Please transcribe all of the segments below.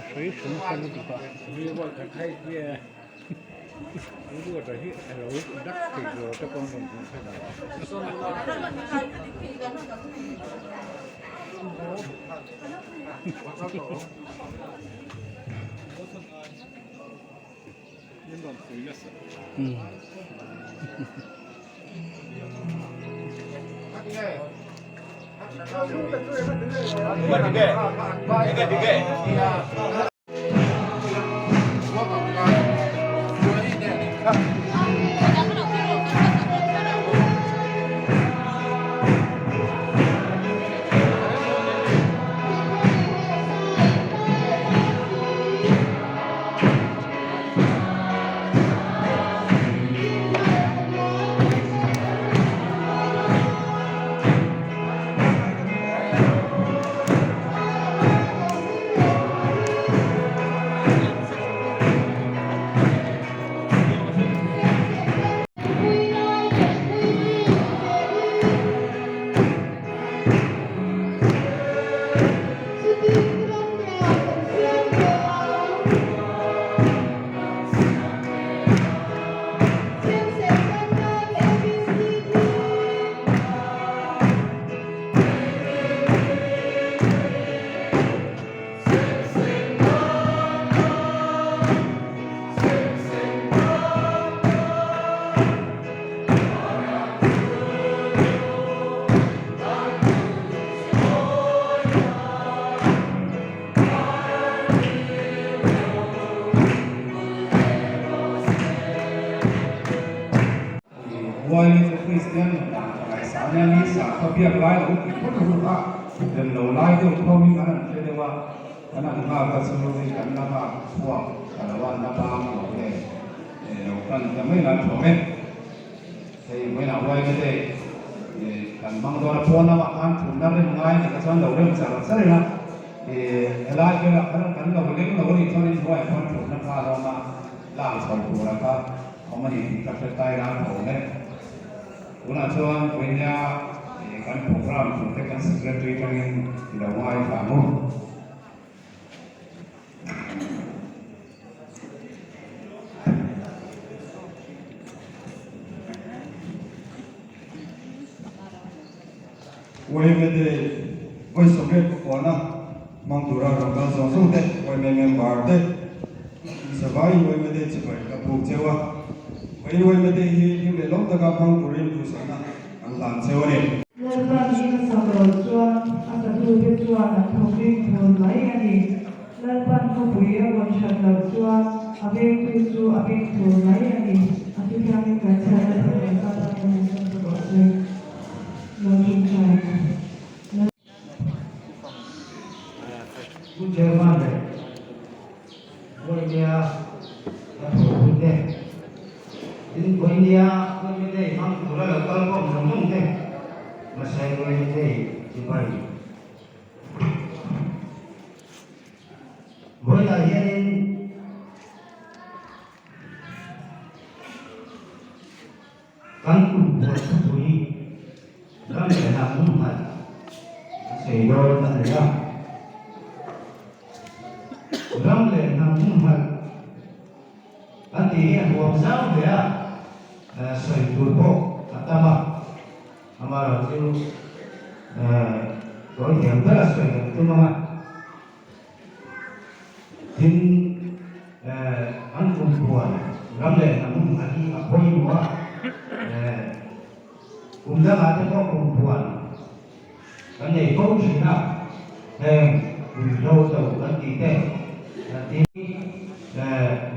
水深很地方，你我看太也，如果这些肉打这个这光东西看到。嗯。While the Christian like Sanya Lisa, Kapia Lai, Kutuha, the low light of Tommy and Tedewa, and Anaka Sulu, Kanaka, Swap, Kalawan, Napam, and the mainland for men. They went away the day. And Mangdora Pona, and another nine, and the son of them, Sarasana. Elijah, and the living the Holy Tony's wife, one to Napalama, Lance or Puraka, how many Katatai for men. Unatuan punya kan program untuk secretary kami tidak mau kamu. Wahimede, wah soket kona, mangtura rongga sosok deh, wahimede barde, sebagai wahimede cepat kapuk cewa. Wahimede hi belum tegak mangkurin busana, anglan cewa ni. Lepas ini sahaja jual, asal tu jual nak topik pun lain ni. Lepas kau punya macam jual, abang tu abang tu lain ni. Aku kami kata lepas kata macam tu boleh. Lalu cakap. Ujian mana? Bolehnya atau boleh. Ini bolehnya ham turun kalau kau menunggu deh. Masai boleh cipai. Boleh yang kan buat bui, kan ada muat. Sehingga tak ada. Orang lain namun hal nanti yang buat sama dia saya turbo pertama hamaran itu kalau yang beras saya itu nama tin antum buat orang lain namun lagi apa yang buat undang ada kau perempuan kan ini kau siapa Ulau tahu kan kita nanti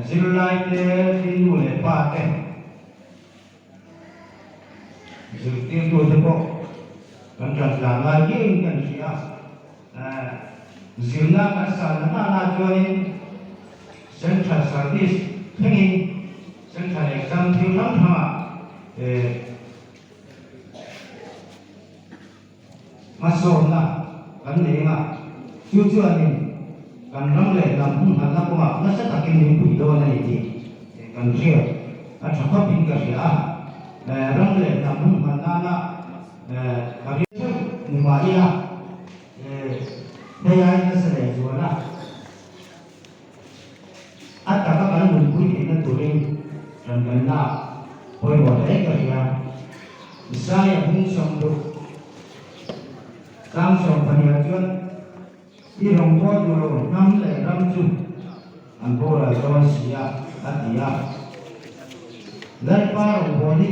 zilai le tindu le pakai zil tindu tu kok kan jangan lagi kan siapa zilna asal mana join central service training central exam training sama masuk na kan ni mah tujuan ini kan ramai dalam hal apa nasa tak kini buat mana ini kan siapa macam apa pinggas ya ramai dalam hal mana bagi tu mubahnya daya ini selesai jualan na poi bo te ka ya saya hung som du tam som pania chuan i rong po du ro nam le ram chu an bo ra don sia atia lai pa rong bo ni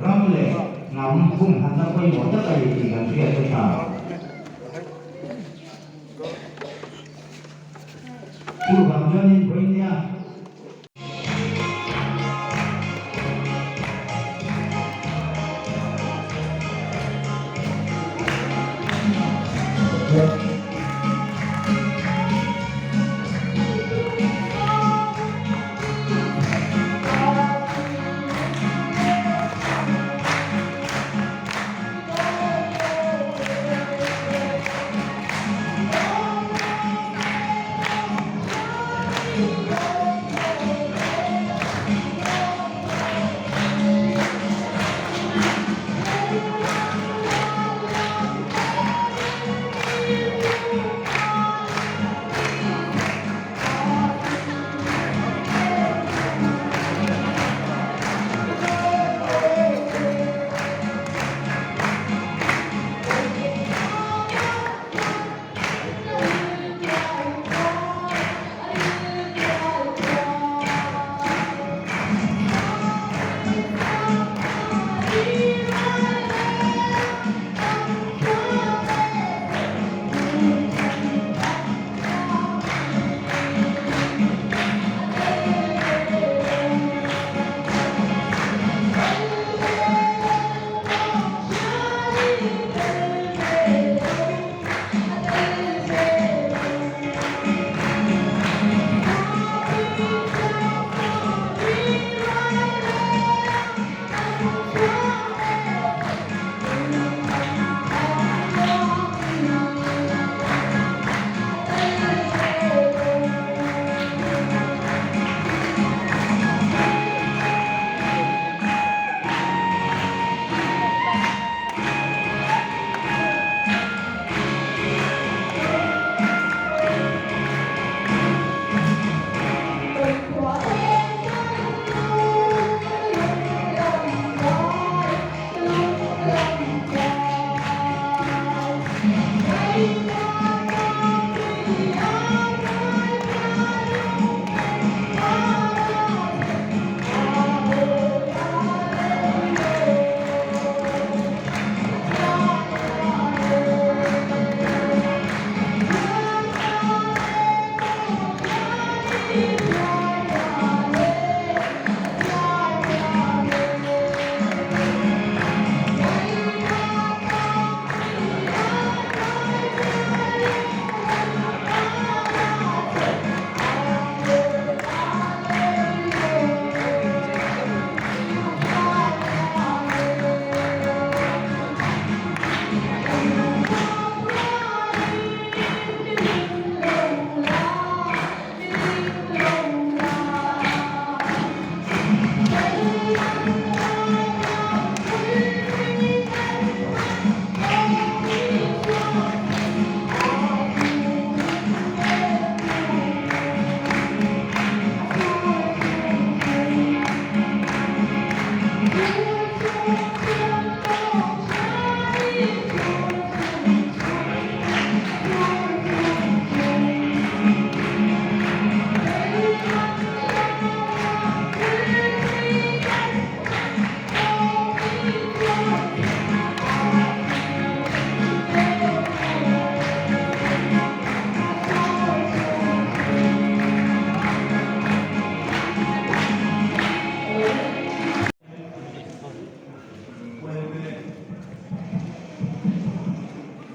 ram le nam hung han na poi bo ta ka yi kan ria ta ta tu bang chuan in poi nia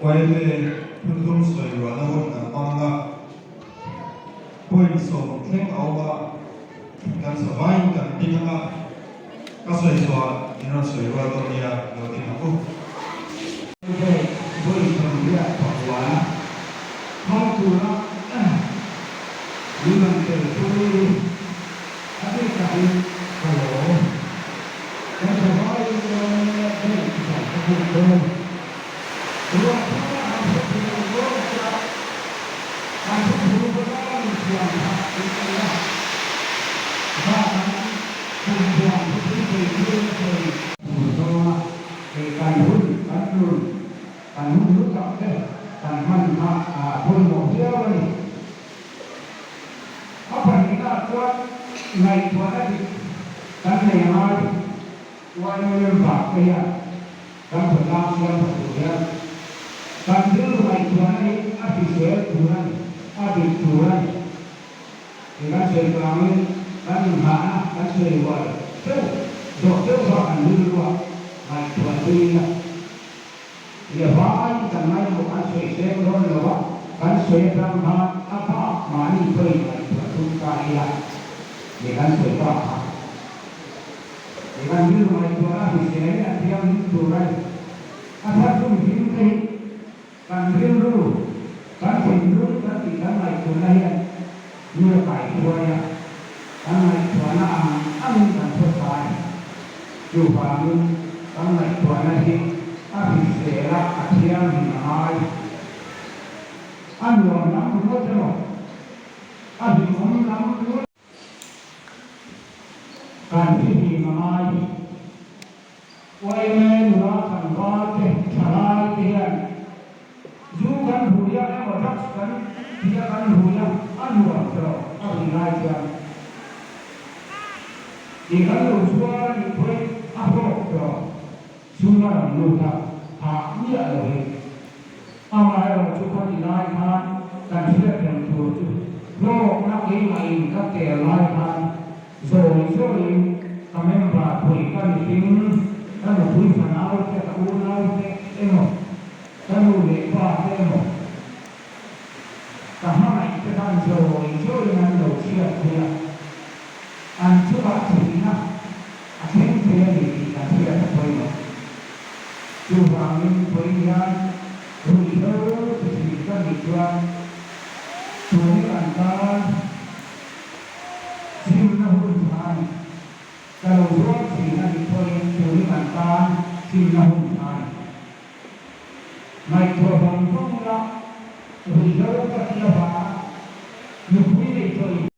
quay về phương dung sợi và đâu là con ngạ quay sổ thêm áo và cần sở vai cần đi ngạ các sợi xóa thì nó sợi và tôi đi đầu tiên là cũng okay voi from dia bahwa mau pula dengan tertulis ada kali kalau dan sebagai yang kita sebutkan dua orang yang berusaha untuk berubah menjadi yang การหุ้นการรุ่นการหุ้นรู้จักเด้การมันมาคนหมดเยอะเลยเอาไปนี่ก็ตัวในตัวนั้นการในหายวันนี้บาปไปยังการผลลัพธ์ยังผลเสียการดื้อในตัวนี้อาจจะเสียตัวนั้นอาจจะตัวนั้นการเสียกลางนี้การหาการเสียวันเจ้าดอกเจ้าว่าอันนี้ว่าในตัวนี้นะอย่าว่ากันไม่บอกการเสียเสียร้อนหรอวะการเสียรำพันอาภามานี่ไปในตัวทุกการละในการเสียว่าในการดื้อในตัวนั้นเสียเนี่ยเพียงตัวนั้นอาภาทุ่มทิ้งไปการเรียนรู้การเรียนรู้การติดการในตัวนั้นเมื่อไปตัวเนี่ยการในตัวนั้นอันการทดสอบอยู่ฝั่งนึงการในตัวนั้นที่อาภิเษกอาเทียมหายอันรวมน้ำรู้จักอันรวมน้ำรู้การที่มีมาไว้แม่หนูสังวาสชลายเตียนยูกันหูยาแล้วรักกันเทียกันหูยาอันรวมเจ้าอันไรเจ้าอีกอันรู้ชัวร์อีกคนอันรวมเจ้าชัวร์รู้ทักหาเยอะเลยเอามาเราทุกคนที่ไล่ทานการเชื่อเป็นตัวจุดโลกนักเองไม่ก็แต่ไล่ทานโซ่โซ่เองทำให้มันบาดคุยกันจริงถ้าเราคุยฝันเอาแต่ตะกูเราเอ็มถ้าเราเด็กว่าเอ็มแต่ถ้าไม่จะทำโซ่โซ่นั้นเราเชื่อเชื่ออันชั่วถึงนะอาเช่นเชื่อดีการเชื่อไปหมดTuhan berikan untuk kita dijual Tuhan kan simna Tuhan kalau jual simna Tuhan kan simna Tuhan naik Tuhan pula berikan kepada Nuhuni Tuhan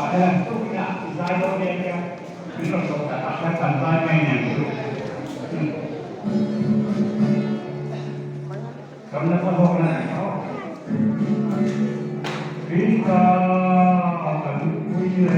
ada tu kita saya dia ini kalau tak akan tanya itu karena pokoknya kita akan punya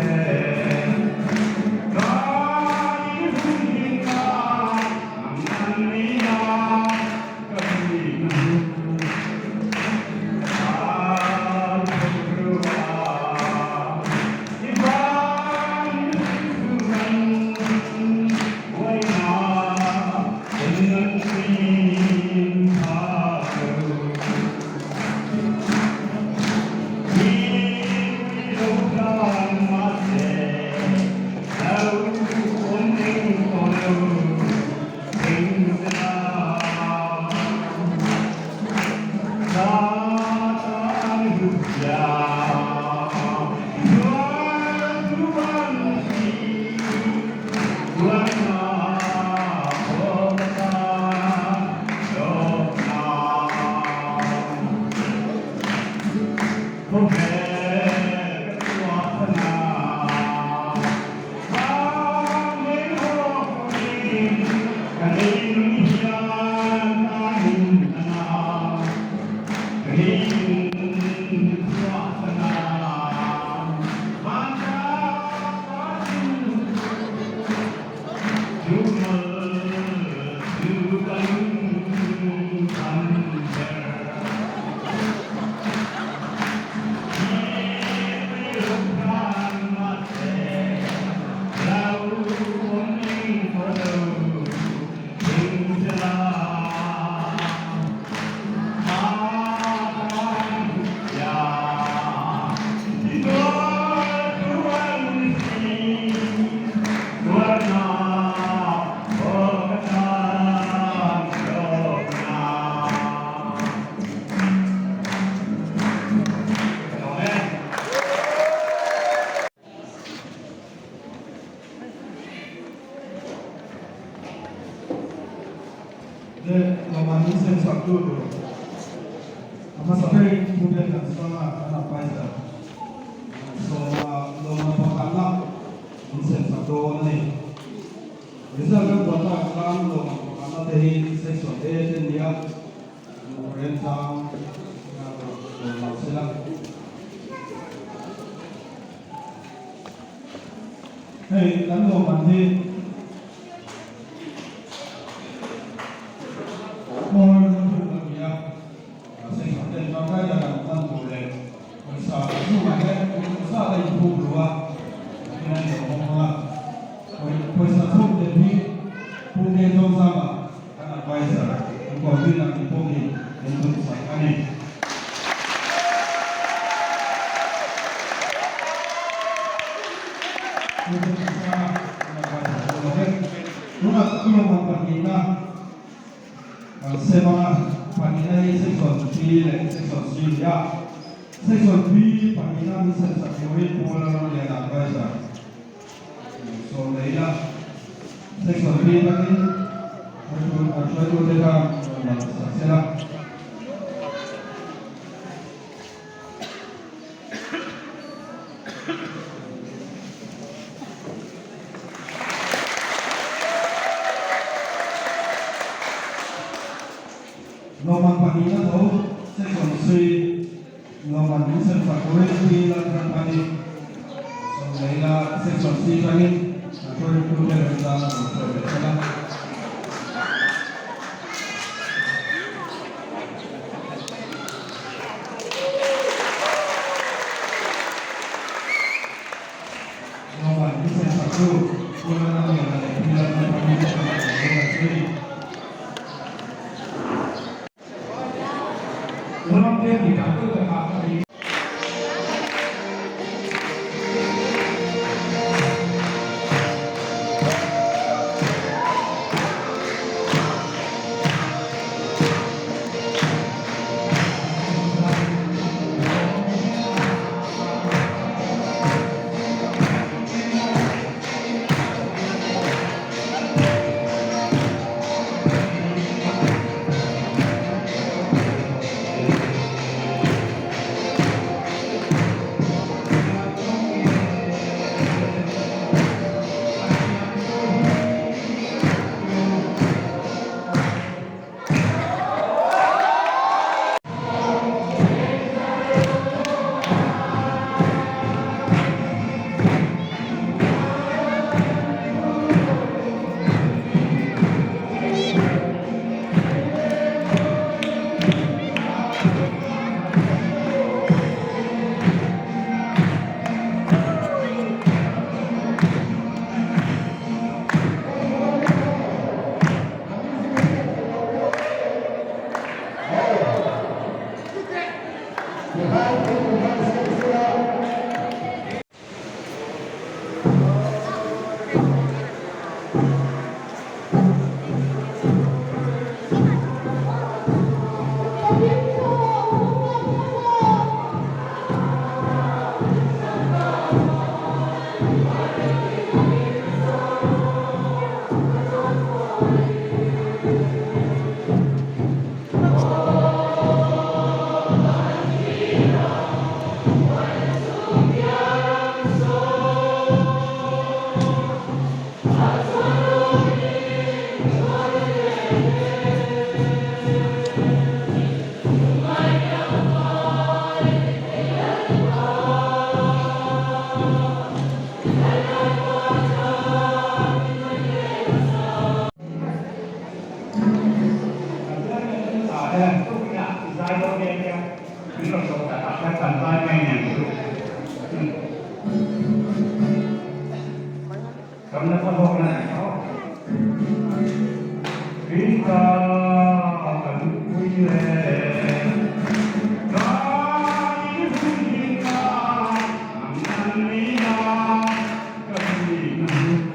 Nomani sen sabtu tu, apa sampai kemudian dan setelah anak paisa, so lomba pakanak sen sabtu ni, misalkan buat kan lomba pakanak dari section A dan dia, rentang, lomba silang. Hey, kan lomba ni. More India, saya katakan bangga dalam tanggul Masa itu macam masa ada ibu dua, dengan orang masa itu jadi punya dong sama anak baisa, untuk bilang ibu ni untuk saya ni. Untuk saya anak baisa, rumah mampu kita. Semua panitia section B dan section C ya. Section B panitia section C pula yang ada saja. So lelah section B tadi, aku dekat sekarang. Nomor panitia tu section C, nomor section faktor B lakukan pani. So lelah section C tadi, aku kemudian datang untuk berjalan. Nomor section faktor, pulang yang ada di dalam panitia nomor Orang dia tidak berhak เนี่ยกำลังบอกนะเขาวิตากันคุยเลยกายคุยกันนั่นนี่นะกันนี่นะ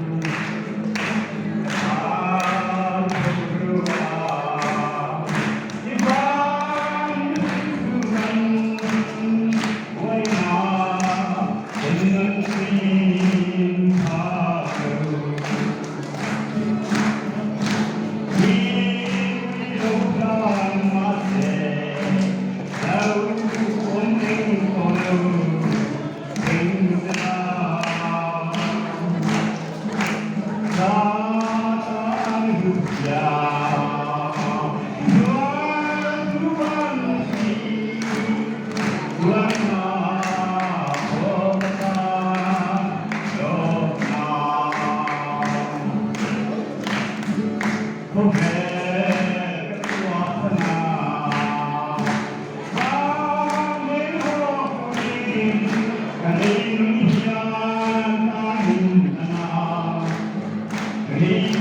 Hey